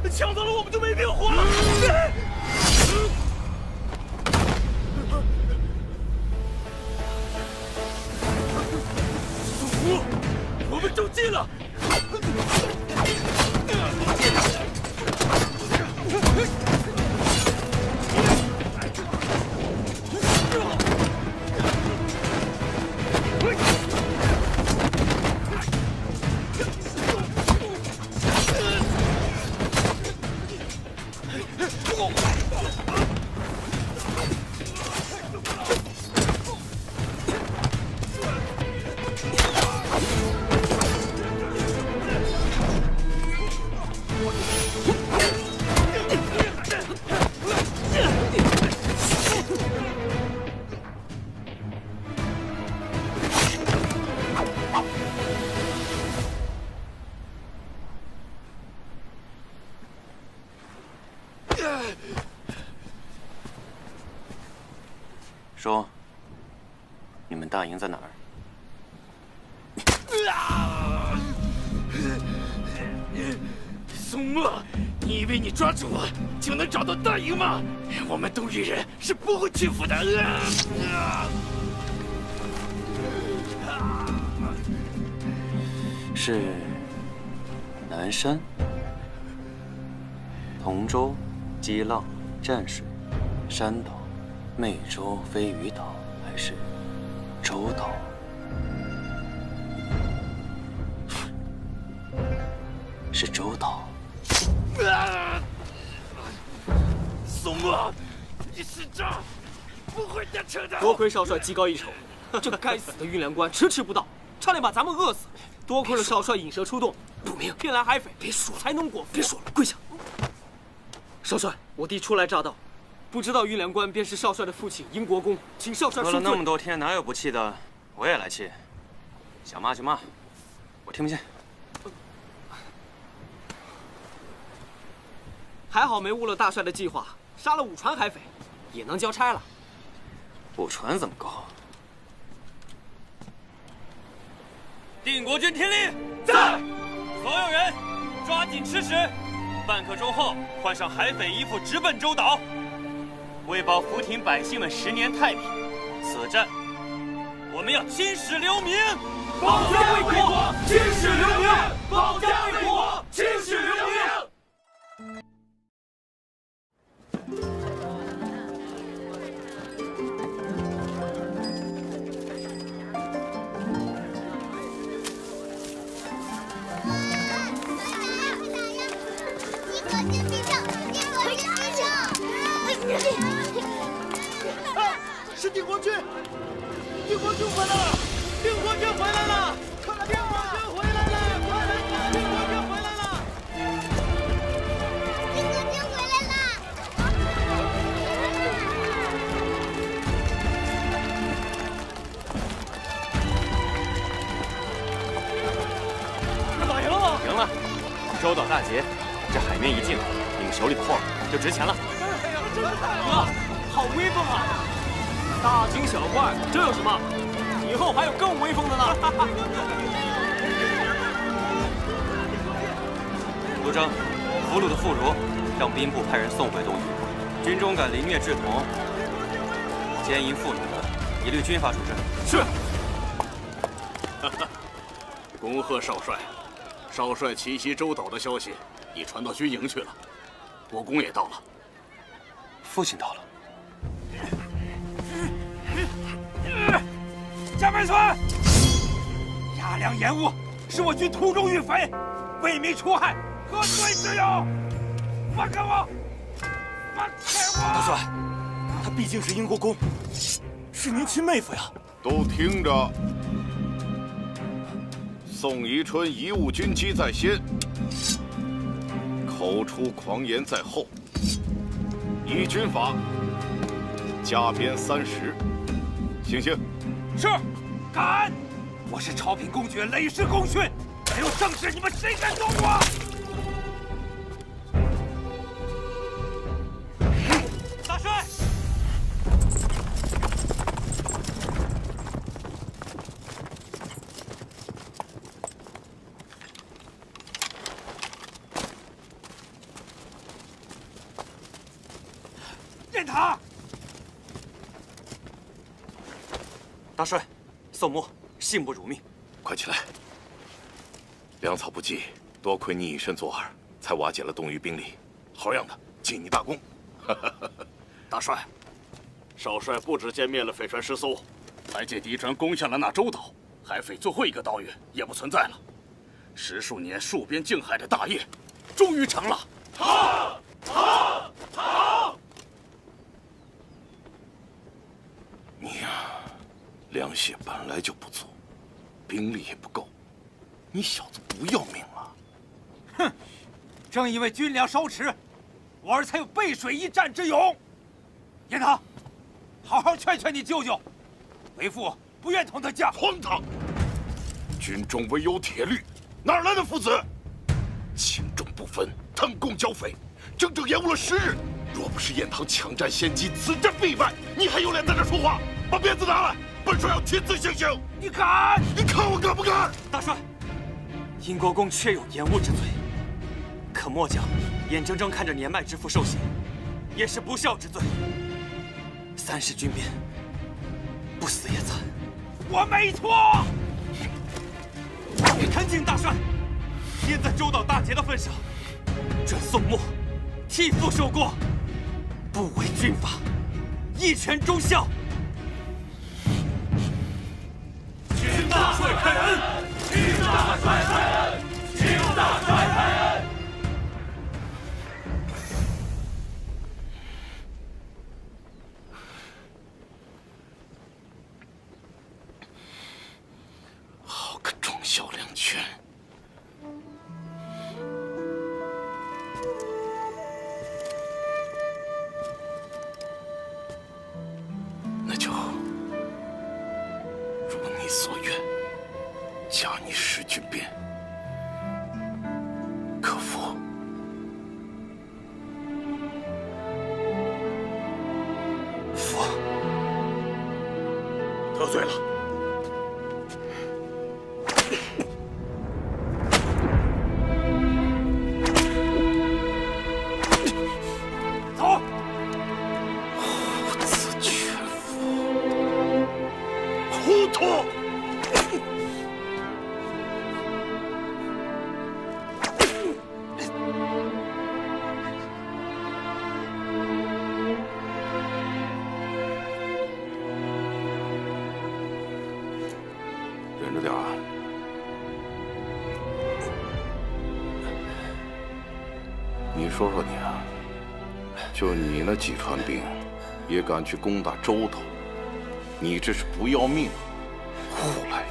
抢走了我们就没命活了！宋胡，我们中计了！ 说，你们大营在哪儿？宋墨，你以为你抓住我就能找到大营吗？我们东域人是不会屈服的。是南山、同州、激浪、战水、山岛、湄洲、飞鱼岛，还是周岛？是周岛。宋墨，你是渣，不会得逞的。多亏少帅技高一筹，这该死的运粮官迟迟不到，差点把咱们饿死。多亏了少帅引蛇出洞，不明骗来海匪，别说才能果腹。别说了，跪下。少帅，我弟初来乍到，不知道运粮官便是少帅的父亲殷国公，请少帅恕罪。喝了那么多天，哪有不气的？我也来气。想骂就骂，我听不见。还好没误了大帅的计划，杀了5船海匪，也能交差了。5船怎么够？定国军听令，在！所有人抓紧吃食，半刻钟后换上海匪衣服，直奔周岛，为保福亭百姓们10年太平。此战，我们要青史留名，保家卫国，青史留名，保家卫国，青史留名。 是定国军！定国军回来了！定国军回来了！快来！定国军回来了！快来！定国军回来了！定国军回来这打赢了吗？赢了！周岛大捷，这海面一净，你们手里的货就值钱了。哥，好威风啊！ 大惊小怪，这有什么？以后还有更威风的呢！督征，俘虏的妇孺，让兵部派人送回东域。军中敢凌虐稚童、奸淫妇女的，一律军法处置。是。恭贺少帅！少帅奇袭周岛的消息已传到军营去了，国公也到了。父亲到了。 加倍船，压粮延误，使我军途中遇匪，为民除害，何罪之有？放开我！放开我！大帅，他毕竟是殷国公，是您亲妹夫呀！都听着，宋宜春贻误军机在先，口出狂言在后，依军法加鞭30，行刑。 是，敢！我是朝平公爵，累世功勋，没有正事，你们谁敢动我？大帅，雁塔。大帅，宋墨信不辱命，快起来！粮草不济，多亏你以身作饵，才瓦解了东域兵力，好样的，敬你大功！大帅，少帅不止歼灭了匪船10艘，还借敌船攻下了那周岛，海匪最后一个岛屿也不存在了。10数年戍边靖海的大业，终于成了。好！好！好！你呀，粮血本来就不足，兵力也不够，你小子不要命了？哼！正因为军粮稍迟，我儿才有背水一战之勇。雁塔，好好劝劝你舅舅，为父不愿同他嫁。荒唐！军中唯有铁律，哪来的父子？轻重不分，贪功剿匪，整整延误了10日。若不是燕唐抢占先机，此战必败。你还有脸在这说话？把鞭子拿来，本帅要亲自行刑！你敢？你看我敢不敢？大帅，殷国公确有延误之罪，可末将眼睁睁看着年迈之父受刑，也是不孝之罪。30军变，不死也惨。我没错。恳请大帅，贴在周岛大捷的份上，准宋墨替父受过，不违军法，一拳忠孝。请大帅开恩！请大帅开恩！请大帅开恩！好个忠孝两全！那就如你所愿，加你10军鞭，可否？父，得罪了。走。虎子犬夫，糊涂！忍着点啊！你说说你啊，就你那几船兵，也敢去攻打周岛，你这是不要命，胡来！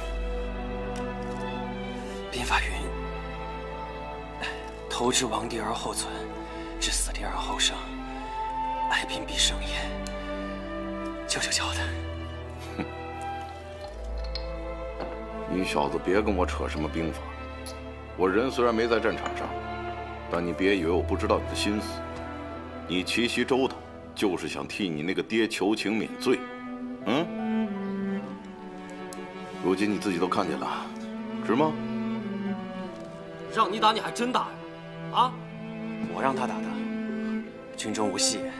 兵法云：投之亡地而后存，置死地而后生，哀兵必生也。舅舅教的。你小子别跟我扯什么兵法，我人虽然没在战场上，但你别以为我不知道你的心思。你奇袭周岛，就是想替你那个爹求情免罪，嗯？如今你自己都看见了，值吗？让你打你还真打呀？啊？我让他打的，军中无戏言，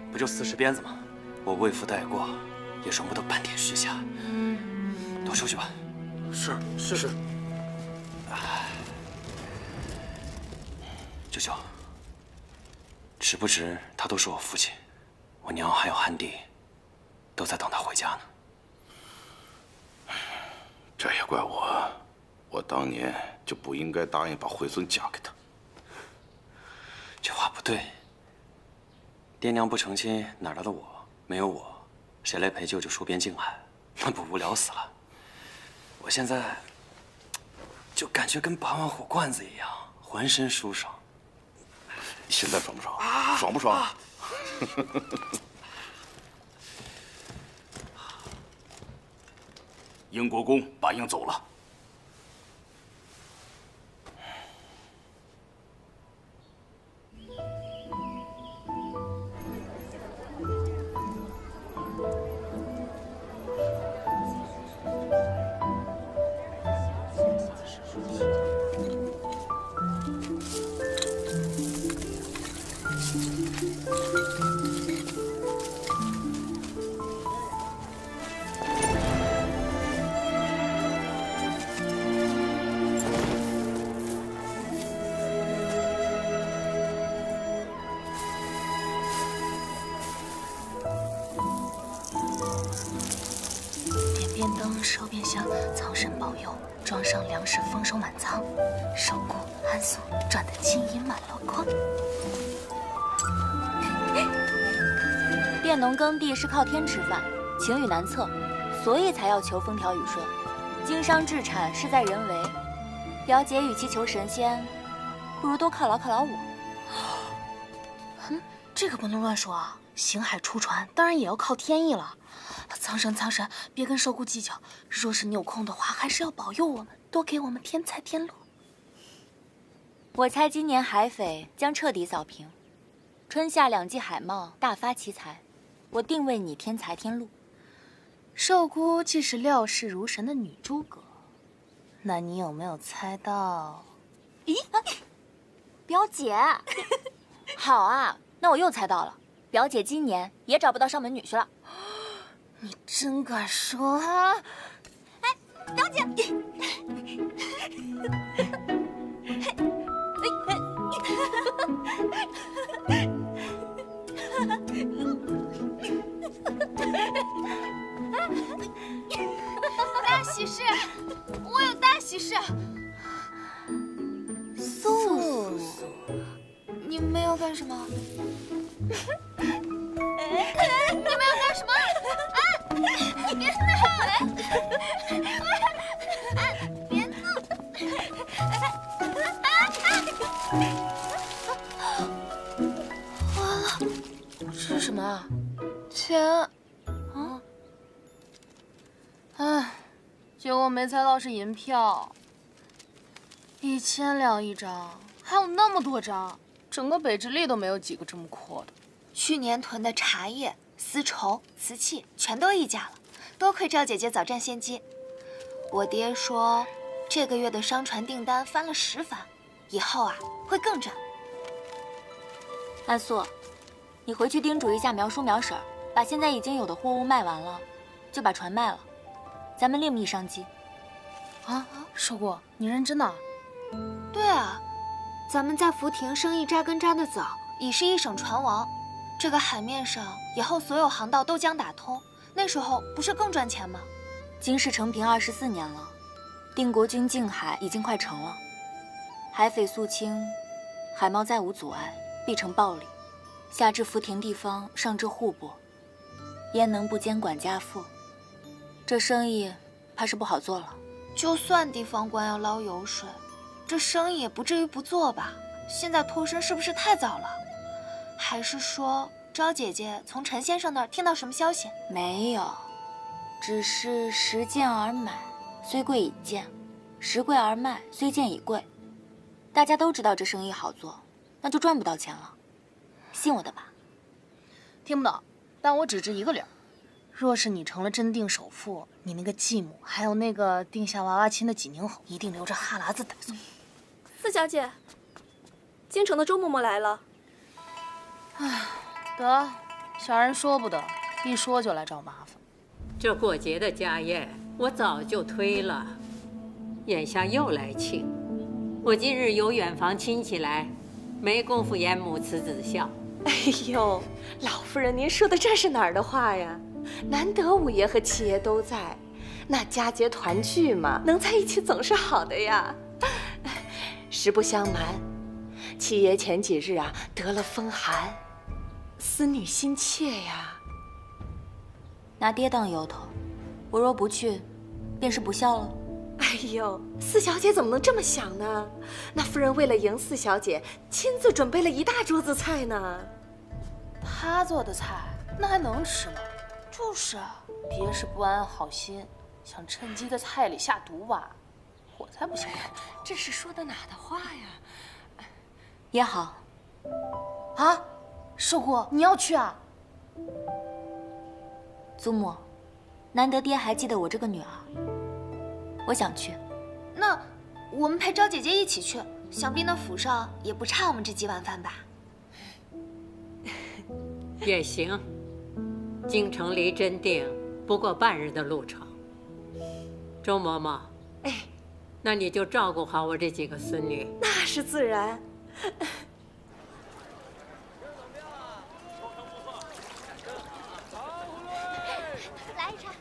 不就40鞭子吗？我为父带过，也容不得半点虚假。都出去吧。是。舅舅，值不值他都是我父亲，我娘还有汉弟，都在等他回家呢。这也怪我，我当年就不应该答应把惠孙嫁给他。这话不对。爹娘不成亲，哪来的我？没有我，谁来陪舅舅戍边靖海？那不无聊死了。我现在就感觉跟拔完火罐子一样，浑身舒爽。现在爽不爽？爽不爽？英国公把鹰走了。点灯烧遍香，苍生保佑，庄上粮食丰收满仓，寿姑安素赚得金银满箩筐。佃农耕地是靠天吃饭，晴雨难测，所以才要求风调雨顺。经商制产事在人为，表姐与其求神仙，不如多犒劳犒劳我。这个不能乱说啊！行海出船，当然也要靠天意了。苍生，别跟寿姑计较。若是你有空的话，还是要保佑我们，多给我们添财添禄。我猜今年海匪将彻底扫平，春夏2季海贸大发其财，我定为你添财添禄。寿姑既是料事如神的女诸葛，那你有没有猜到？咦，表姐，好啊，那我又猜到了，表姐今年也找不到上门女婿了。你真敢说啊！哎，表姐，大喜事！我有大喜事！素，你们要干什么？你们要干什么？啊！你别闹！别闹！完了，这是什么啊？钱。啊！哎，结果没猜到是银票，1000两一张，还有那么多张，整个北直隶都没有几个这么阔的。去年囤的茶叶、丝绸、瓷器全都溢价了，多亏赵姐姐早占先机。我爹说，这个月的商船订单翻了10番，以后啊会更赚。安素，你回去叮嘱一下苗叔苗婶，把现在已经有的货物卖完了，就把船卖了，咱们另觅商机。啊，寿姑，你认真的？对啊，咱们在福亭生意扎根扎得早，已是一省船王。这个海面上以后所有航道都将打通，那时候不是更赚钱吗？京师成平24年了，定国军境海已经快成了，海匪肃清，海贸再无阻碍，必成暴利。下至福亭地方，上至户部，焉能不监管家父？这生意怕是不好做了。就算地方官要捞油水，这生意也不至于不做吧？现在脱身是不是太早了？还是说昭姐姐从陈先生那儿听到什么消息？没有，只是拾剑而买，虽贵已贱；拾贵而卖，虽贱已贵。大家都知道这生意好做，那就赚不到钱了。信我的吧。听不懂，但我只知一个理儿：若是你成了真定首富，你那个继母，还有那个定下娃娃亲的济宁侯，一定流着哈喇子带走。四小姐，京城的周嬷嬷来了。唉，得，小人说不得，一说就来找麻烦。这过节的家宴我早就推了，眼下又来请，我今日有远房亲戚来，没工夫演母慈子孝。哎呦，老夫人，您说的这是哪儿的话呀？难得五爷和七爷都在，那佳节团聚嘛，能在一起总是好的呀。实不相瞒，七爷前几日啊得了风寒，思女心切呀。拿爹当由头，我若不去，便是不孝了。哎呦，四小姐怎么能这么想呢？那夫人为了迎四小姐，亲自准备了一大桌子菜呢。她做的菜那还能吃吗？就是啊，别是不安好心，想趁机在菜里下毒吧？我才不信他。这是说的哪的话呀？也好。啊，寿姑，你要去啊？祖母，难得爹还记得我这个女儿，我想去。那我们陪昭姐姐一起去，想必那府上也不差我们这几碗饭吧？也行，京城离真定不过半日的路程。周嬷嬷，哎，那你就照顾好我这几个孙女。那是自然。来一茶。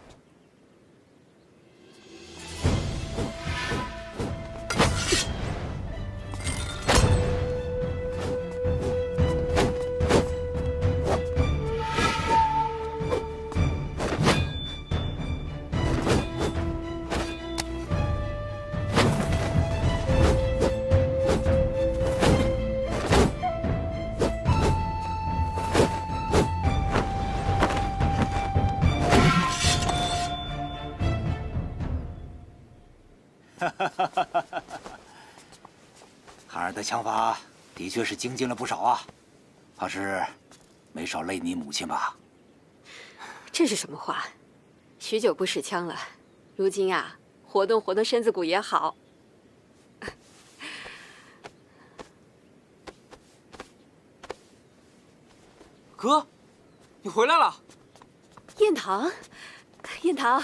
孩儿的枪法的确是精进了不少啊，怕是没少累你母亲吧？这是什么话？许久不使枪了，如今啊，活动活动身子骨也好。哥，你回来了。燕堂，燕堂，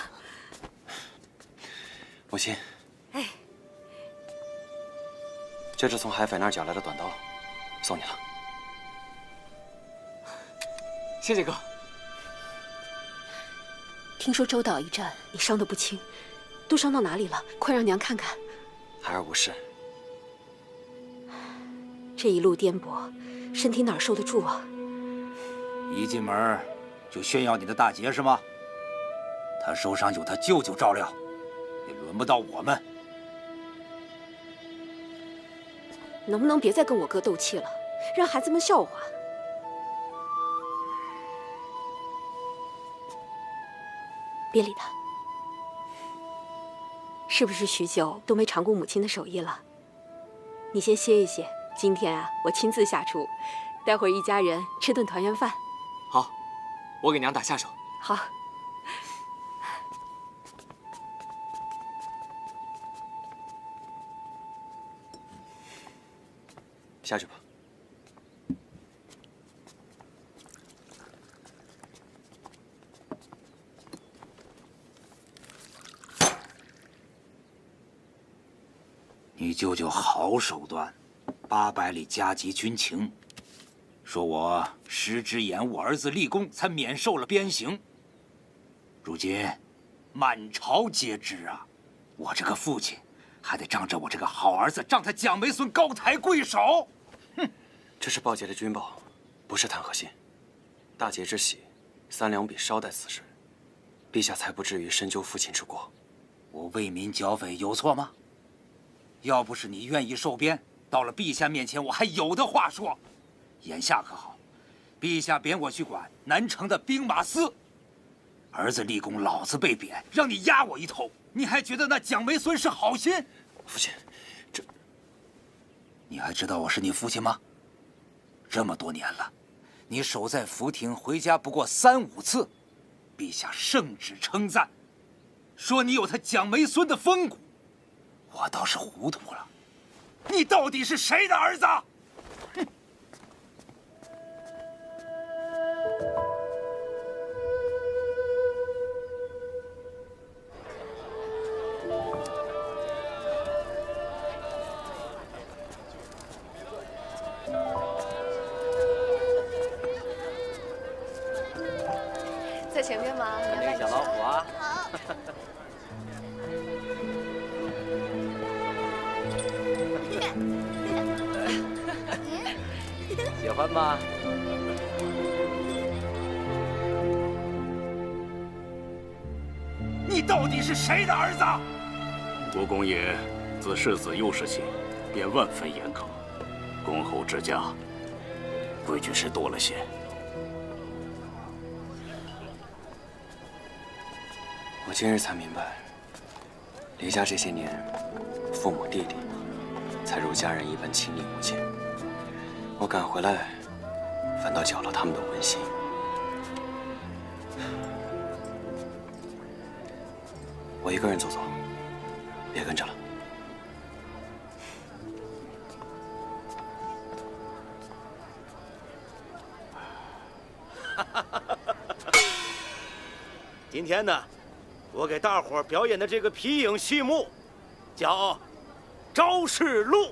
母亲，哎，这是从海匪那儿缴来的短刀，送你了。谢谢哥。听说周岛一战你伤得不轻，都伤到哪里了？快让娘看看。孩儿无事。这一路颠簸，身体哪受得住啊？一进门就炫耀你的大姐是吗？她受伤有她舅舅照料，也轮不到我们。能不能别再跟我哥斗气了，让孩子们笑话？别理他。是不是许久都没尝过母亲的手艺了？你先歇一歇，今天啊，我亲自下厨，待会儿一家人吃顿团圆饭。好，我给娘打下手。好。下去吧。你舅舅好手段，800里加急军情，说我失之延误儿子立功，才免受了鞭刑。如今满朝皆知啊，我这个父亲还得仗着我这个好儿子，让他蒋梅孙高抬贵手。哼，这是报捷的军报，不是弹劾信。大捷之喜，3两笔捎带此事，陛下才不至于深究父亲之过。我为民剿匪有错吗？要不是你愿意受鞭，到了陛下面前，我还有的话说。眼下可好，陛下贬我去管南城的兵马司，儿子立功，老子被贬，让你压我一头，你还觉得那蒋梅孙是好心？父亲，这……你还知道我是你父亲吗？这么多年了，你守在福亭回家不过3、5次，陛下圣旨称赞，说你有他蒋梅孙的风骨。我倒是糊涂了，你到底是谁的儿子？哼！在前面吗？看这个小老虎啊！好。喜欢吗？你到底是谁的儿子？国公爷自世子幼时起，便万分严苛，恭候之家，规矩是多了些。我今日才明白，离家这些年，父母弟弟才如家人一般亲密无间。我赶回来，反倒搅了他们的温馨。我一个人走走，别跟着了。今天呢，我给大伙儿表演的这个皮影戏目，叫《招式录》。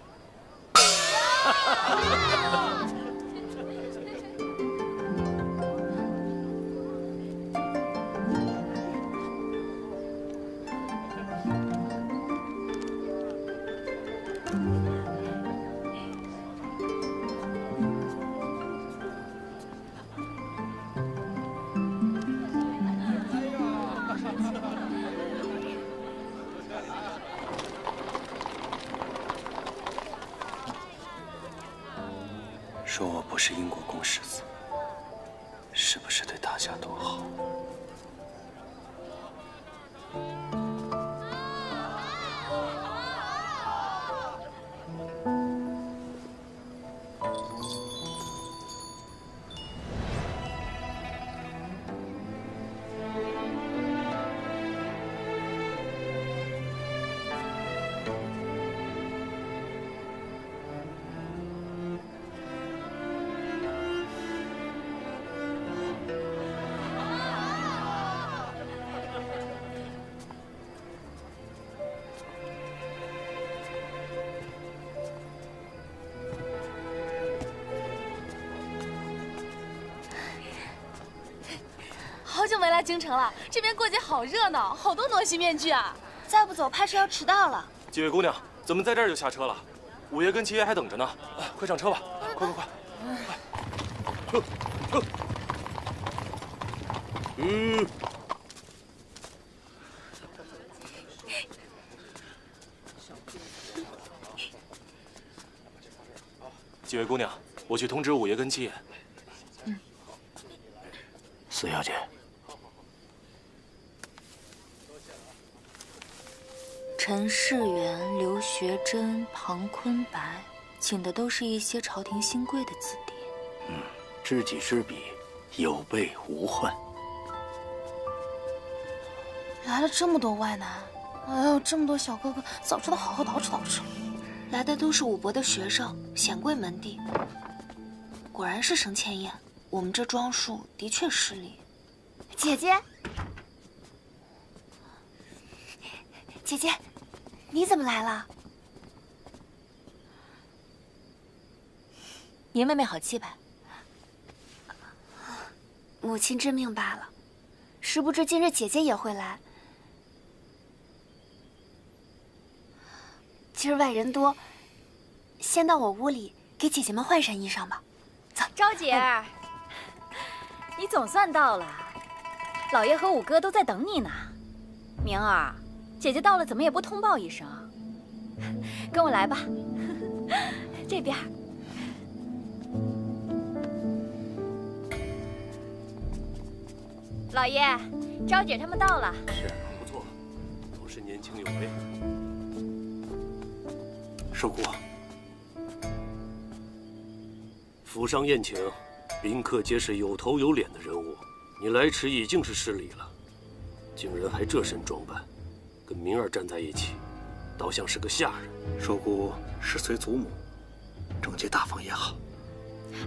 说我不是英国公世子，是不是对大家都好？没来京城了，这边过节好热闹，好多傩戏面具啊！再不走，怕是要迟到了。几位姑娘，怎么在这儿就下车了？五爷跟七爷还等着呢，快上车吧！快！撤！几位姑娘，我去通知五爷跟七爷。四小姐，陈世元、刘学珍、庞坤白，请的都是一些朝廷新贵的子弟。知己知彼，有备无患。来了这么多外男，哎呦，这么多小哥哥，早知道好好捯饬捯饬。来的都是武伯的学生，显贵门第。果然是省千宴，我们这装束的确失礼。姐姐，姐姐，你怎么来了？您妹妹好气派。母亲知命罢了，殊不知今日姐姐也会来。今儿外人多，先到我屋里给姐姐们换身衣裳吧。走，昭姐儿，你总算到了，老爷和五哥都在等你呢。明儿，姐姐到了怎么也不通报一声？跟我来吧，这边。老爷，昭姐他们到了。是，不错，都是年轻有为。寿姑，府上宴请，宾客皆是有头有脸的人物，你来迟已经是失礼了。竟然还这身装扮，跟明儿站在一起，倒像是个下人。寿姑是随祖母，整洁大方也好。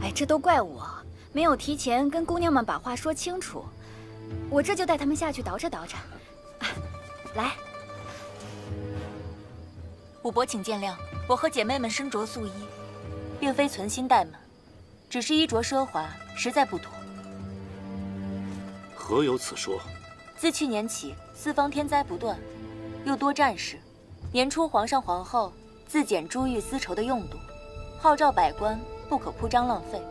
哎，这都怪我没有提前跟姑娘们把话说清楚，我这就带他们下去捯饬捯饬。来，武伯请见谅，我和姐妹们身着素衣，并非存心怠慢，只是衣着奢华，实在不妥。何有此说？自去年起，四方天灾不断，又多战事。年初皇上皇后自检珠玉丝绸的用度，号召百官不可铺张浪费。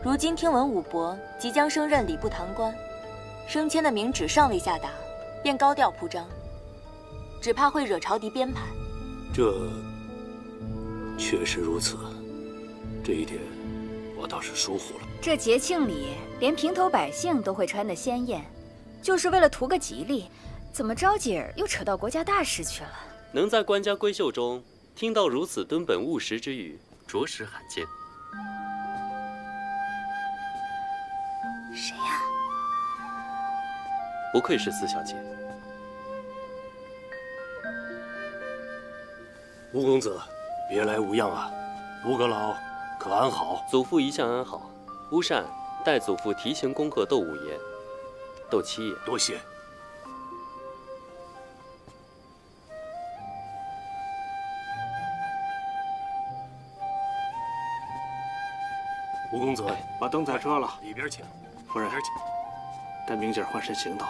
如今听闻武伯即将升任礼部堂官，升迁的明旨尚未下达，便高调铺张，只怕会惹朝敌编排。这确实如此，这一点我倒是疏忽了。这节庆里，连平头百姓都会穿得鲜艳，就是为了图个吉利，怎么昭姐儿又扯到国家大事去了？能在官家闺秀中听到如此敦本务实之语，着实罕见。谁呀？不愧是四小姐。吴公子，别来无恙啊！吴阁老可安好？祖父一向安好。乌善代祖父提前恭贺窦五爷、窦七爷。多谢。吴公子，把灯载车了，里边请。夫人，带明姐换身行头。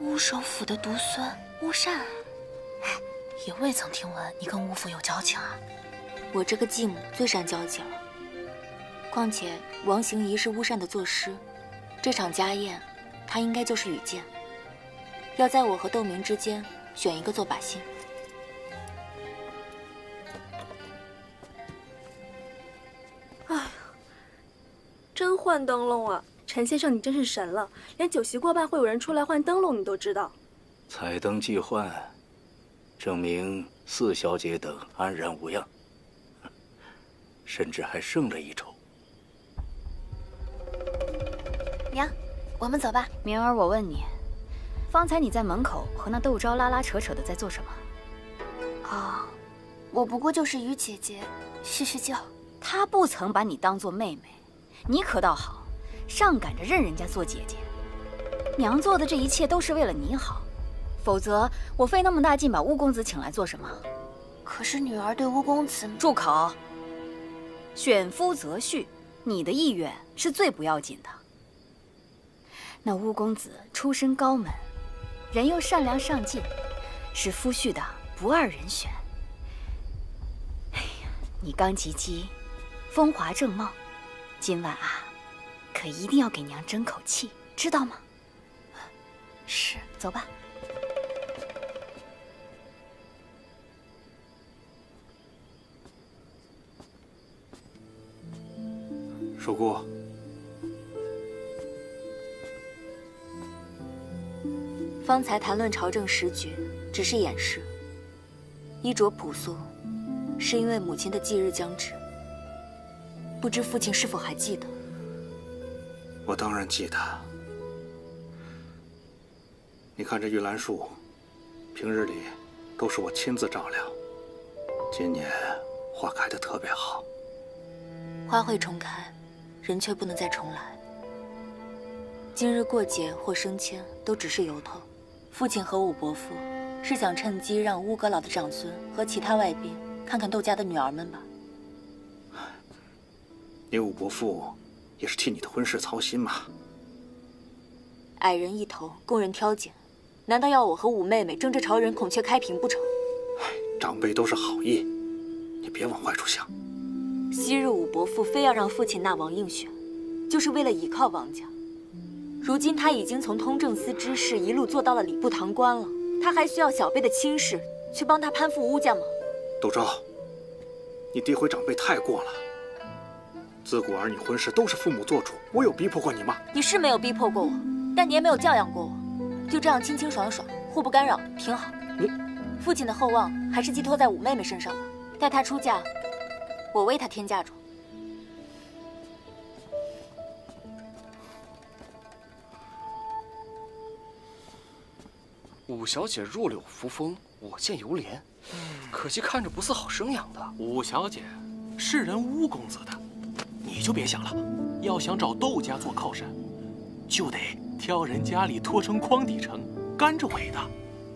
乌首府的独孙乌善，也未曾听闻你跟乌府有交情啊。我这个继母最善交际了。况且王行仪是乌善的作诗，这场家宴，他应该就是羽箭。要在我和窦明之间选一个做靶心。哎呀，真换灯笼啊！陈先生，你真是神了，连酒席过半会有人出来换灯笼，你都知道。彩灯既换，证明四小姐等安然无恙，甚至还胜了一筹。娘，我们走吧。明儿，我问你，方才你在门口和那窦昭拉拉扯扯的在做什么？啊，我不过就是与姐姐叙叙旧。她不曾把你当做妹妹，你可倒好，上赶着认人家做姐姐。娘做的这一切都是为了你好，否则我费那么大劲把乌公子请来做什么？可是女儿对乌公子……住口！选夫择婿，你的意愿是最不要紧的。那乌公子出身高门，人又善良上进，是夫婿的不二人选。哎呀，你刚及笄，风华正茂，今晚啊，可一定要给娘争口气，知道吗？是，走吧。守姑，方才谈论朝政时局，只是掩饰。衣着朴素，是因为母亲的忌日将至。不知父亲是否还记得？我当然记得。你看这玉兰树，平日里都是我亲自照料，今年花开得特别好。花会重开，人却不能再重来。今日过节或升迁都只是由头。父亲和武伯父是想趁机让乌阁老的长孙和其他外宾看看窦家的女儿们吧。你武伯父也是替你的婚事操心嘛。矮人一头，供人挑拣，难道要我和武妹妹争着朝人孔雀开屏不成？长辈都是好意，你别往坏处想。昔日武伯父非要让父亲纳王应选，就是为了倚靠王家。如今他已经从通政司知事一路做到了礼部堂官了，他还需要小辈的亲事去帮他攀附乌家吗？窦昭，你诋毁长辈太过了。自古儿女婚事都是父母做主，我有逼迫过你吗？你是没有逼迫过我，但你也没有教养过我，就这样清清爽爽，互不干扰，挺好。父亲的厚望还是寄托在武妹妹身上吧。待她出嫁，我为她添嫁妆。武小姐弱柳扶风，我见犹怜。可惜看着不似好生养的。武小姐是人乌公子的，你就别想了。要想找窦家做靠山，就得挑人家里拖成筐底城，干着尾的，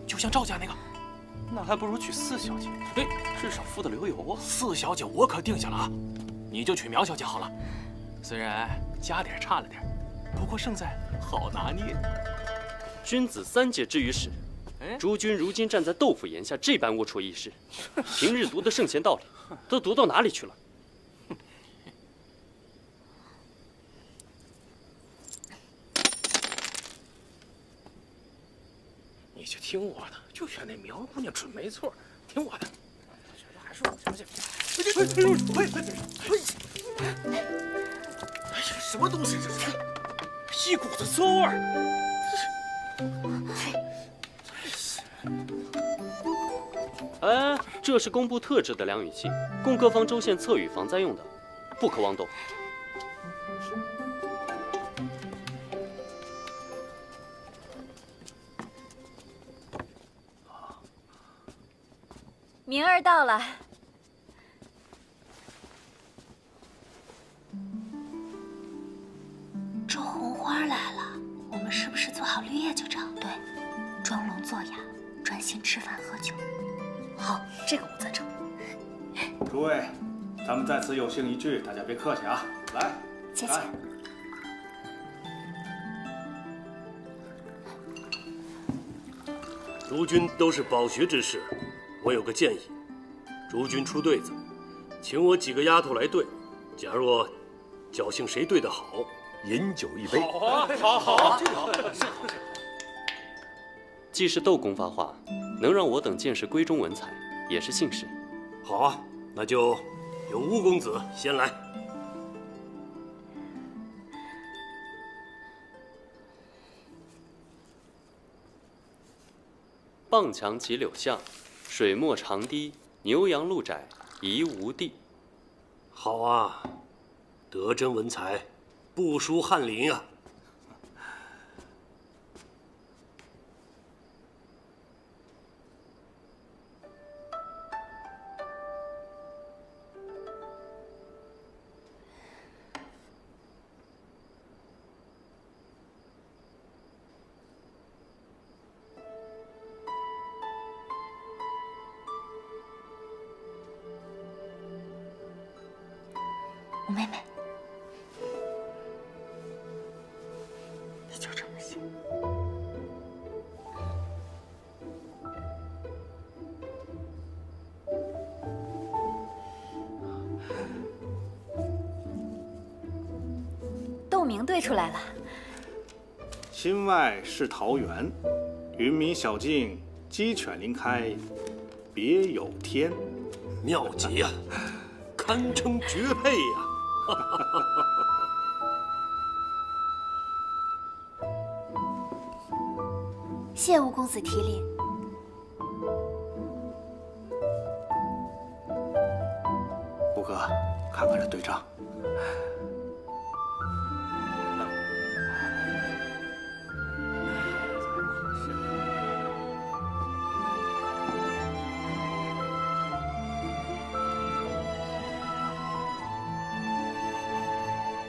就像赵家那个。那还不如娶四小姐，哎，至少富得流油啊。四小姐我可定下了啊，你就娶苗小姐好了。虽然家底差了点，不过胜在好拿捏。君子3戒之于始，诸君如今站在窦府檐下，这般龌龊议事，平日读的圣贤道理，都读到哪里去了？你就听我的，就选那苗姑娘准没错，听我的。还是我小姐。哎呀，什么东西这是？一股子馊味儿。哎，这是工部特制的量语器，供各方州县测语防灾用的，不可妄动。明儿到了。周红花来了，我们是不是做好绿叶就找？对，装聋作哑，专心吃饭喝酒。好，这个我赞成。诸位，咱们在此有幸一聚，大家别客气啊！来，谢谢。诸君都是饱学之士，我有个建议，诸君出对子，请我几个丫头来对。假若侥幸谁对得好，饮酒一杯。好啊，好，这个好。既是窦公发话，能让我等见识闺中文采，也是幸事。好啊，那就由乌公子先来。傍墙起柳巷，水墨长堤，牛羊路窄，疑无地。好啊，德真文才，不输翰林啊。妹妹，你就这么想。豆名对出来了。心外是桃源，云迷小径，鸡犬临开，别有天。妙极呀，堪称绝配呀！谢吴公子提领。吴哥，看看这对账。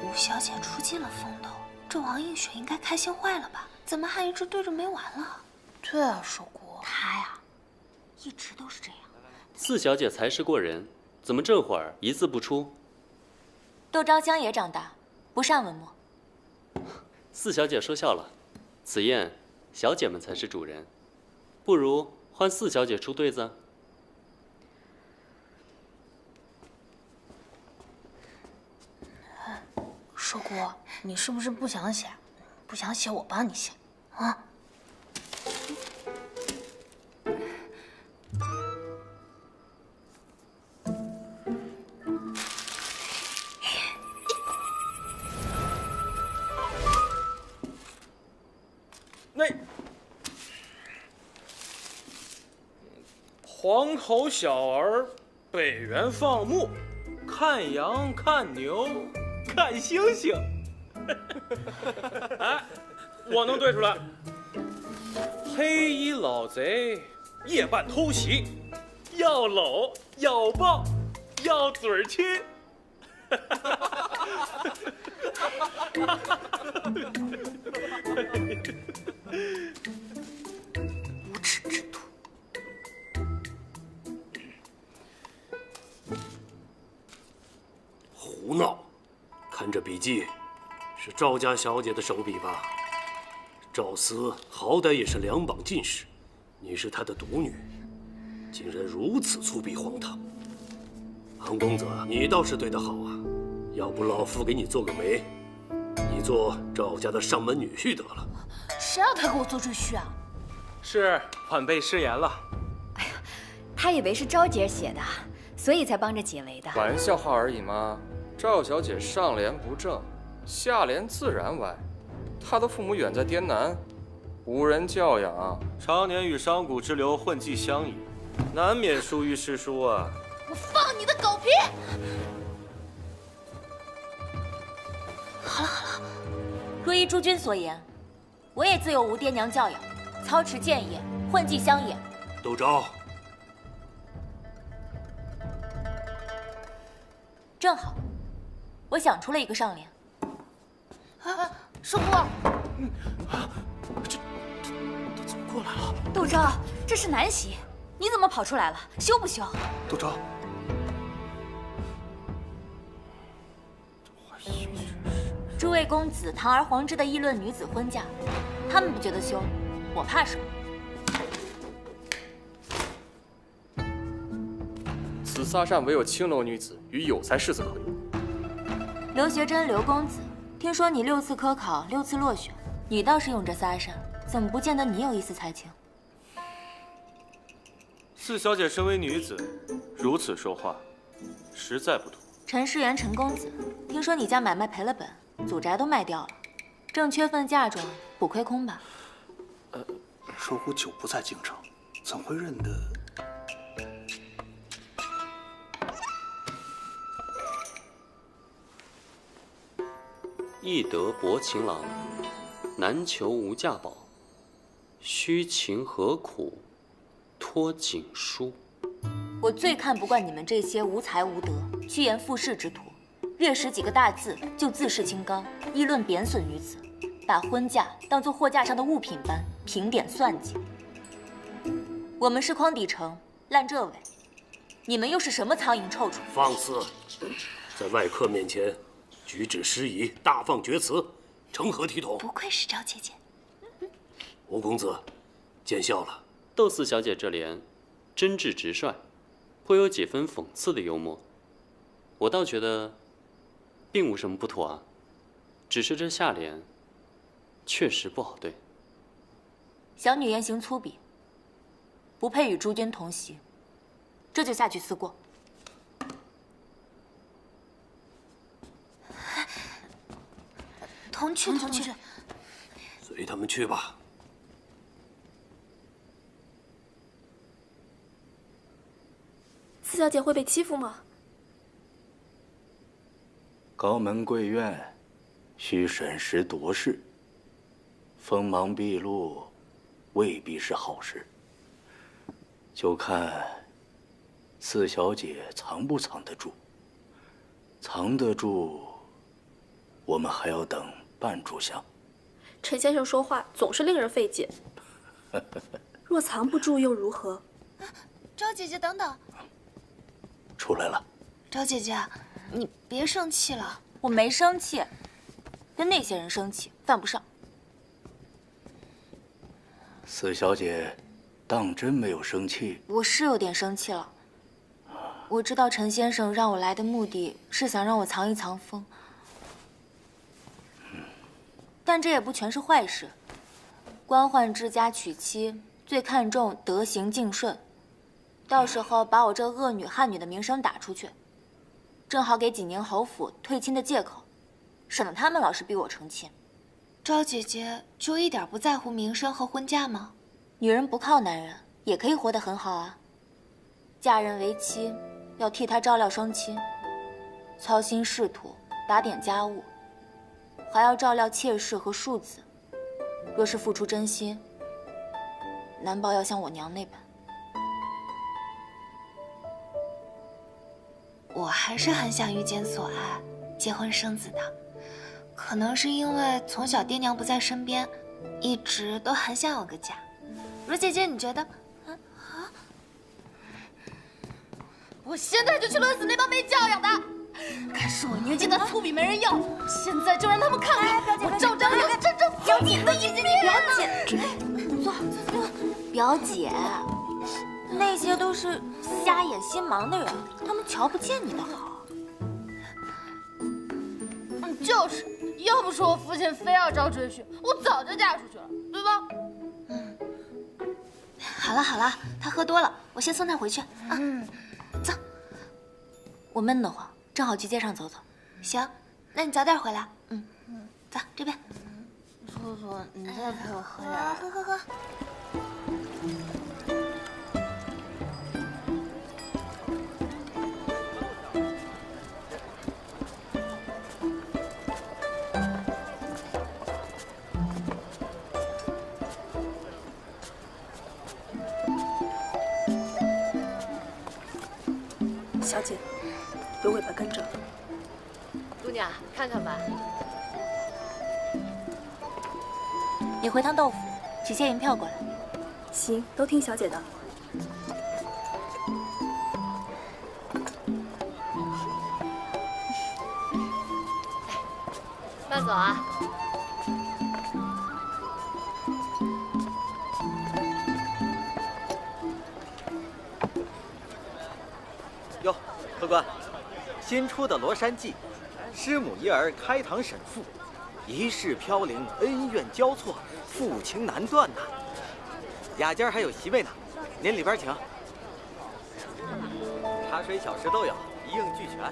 吴小姐出尽了风头，这王映雪应该开心坏了吧？怎么还一直对着没完了？对啊，寿姑，她呀，一直都是这样。四小姐才识过人，怎么这会儿一字不出？窦昭香也长大，不善文墨。四小姐说笑了，此宴小姐们才是主人，不如换四小姐出对子。寿姑，你是不是不想写？不想写我帮你写，啊？那黄头小儿北园放牧，看羊看牛看星星。哎，我能对出来。黑衣老贼夜半偷袭，要搂要抱要嘴亲。无耻之徒！胡闹！看这笔记，是赵家小姐的手笔吧？赵思好歹也是两榜进士，你是她的独女，竟然如此粗鄙荒唐！韩公子，你倒是对得好啊！要不老夫给你做个媒，你做赵家的上门女婿得了。谁让他给我做赘婿啊？是晚辈失言了。他以为是昭姐写的，所以才帮着解围的。玩笑话而已嘛。赵小姐上联不正，下联自然歪。她的父母远在滇南，无人教养，常年与商贾之流混迹相宜，难免疏于诗书啊。我放你的狗屁！好了好了，若依诸君所言，我也自有无爹娘教养，操持谏业，混迹乡野。窦昭，正好，我想出了一个上联。啊，寿姑，这怎么过来了？窦昭，这是南袭，你怎么跑出来了？羞不羞？窦昭，诸位公子堂而皇之的议论女子婚嫁，他们不觉得羞，我怕什么？此撒善唯有青楼女子与有才士子可用。刘学珍，刘公子，听说你6次科考6次落选，你倒是用这撒善，怎么不见得你有一丝才情？四小姐身为女子，如此说话，实在不妥。陈世元，陈公子，听说你家买卖赔了本，祖宅都卖掉了，正缺份嫁妆，补亏空吧？寿姑久不在京城，怎会认得？易得薄情郎，难求无价宝。虚情何苦，托锦书。我最看不惯你们这些无才无德、趋炎附势之徒，略识几个大字就自视清高，议论贬损女子，把婚嫁当作货架上的物品般评点算计。我们是匡底城烂这尾，你们又是什么苍蝇臭虫？放肆！在外客面前举止失仪，大放厥词，成何体统？不愧是赵姐姐。吴公子，见笑了。窦四小姐这联真挚直率，颇有几分讽刺的幽默。我倒觉得并无什么不妥啊，只是这下联确实不好对。小女言行粗鄙，不配与诸君同席，这就下去思过。同去，同去。随他们去吧。四小姐会被欺负吗？高门贵院，需审时度势。锋芒毕露，未必是好事。就看四小姐藏不藏得住。藏得住，我们还要等半炷香。陈先生说话总是令人费解。若藏不住又如何？赵姐姐，等等。出来了。赵姐姐，你别生气了。我没生气，跟那些人生气犯不上。四小姐，当真没有生气？我是有点生气了。我知道陈先生让我来的目的是想让我藏一藏风，但这也不全是坏事。官宦之家娶妻，最看重德行敬顺。到时候把我这恶女悍女的名声打出去，正好给济宁侯府退亲的借口，省得他们老是逼我成亲。赵姐姐就一点不在乎名声和婚嫁吗？女人不靠男人也可以活得很好啊。嫁人为妻，要替他照料双亲，操心仕途，打点家务，还要照料妾室和庶子。若是付出真心，难保要像我娘那般。我还是很想遇见所爱，结婚生子的。可能是因为从小爹娘不在身边，一直都很想有个家。如姐姐，你觉得？我现在就去论死那帮没教养的！看是我年纪大粗鄙没人要，现在就让他们看看我赵章有真正聪明的一面！表姐，坐。表姐，那些都是瞎眼心盲的人，他们瞧不见你的好。就是，要不是我父亲非要招赘婿，我早就嫁出去了，对吧？好了好了，他喝多了，我先送他回去啊。走。我闷得慌，正好去街上走走。行，那你早点回来。走这边。叔叔，你再陪我喝点。喝喝喝。小姐，有尾巴跟着。姑娘，看看吧。你回趟豆腐，取些银票过来。行，都听小姐的。慢走啊。哟，客官，新出的《罗山记》，师母一儿开堂审父，一世飘零，恩怨交错，父情难断呐。雅间还有席位呢，您里边请。茶水小食都有，一应俱全。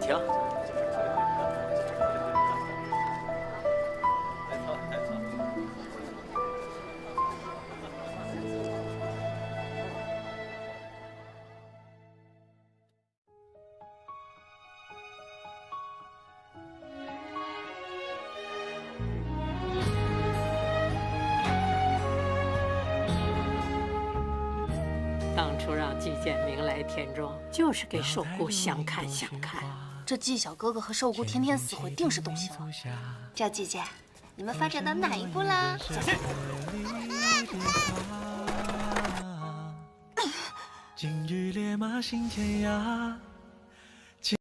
请。当初让季建明来田庄，就是给寿姑相看相看。这季小哥哥和寿姑天天死会，定是动心了。赵姐姐，你们发展到哪一步啦？小心！今日烈马行天涯。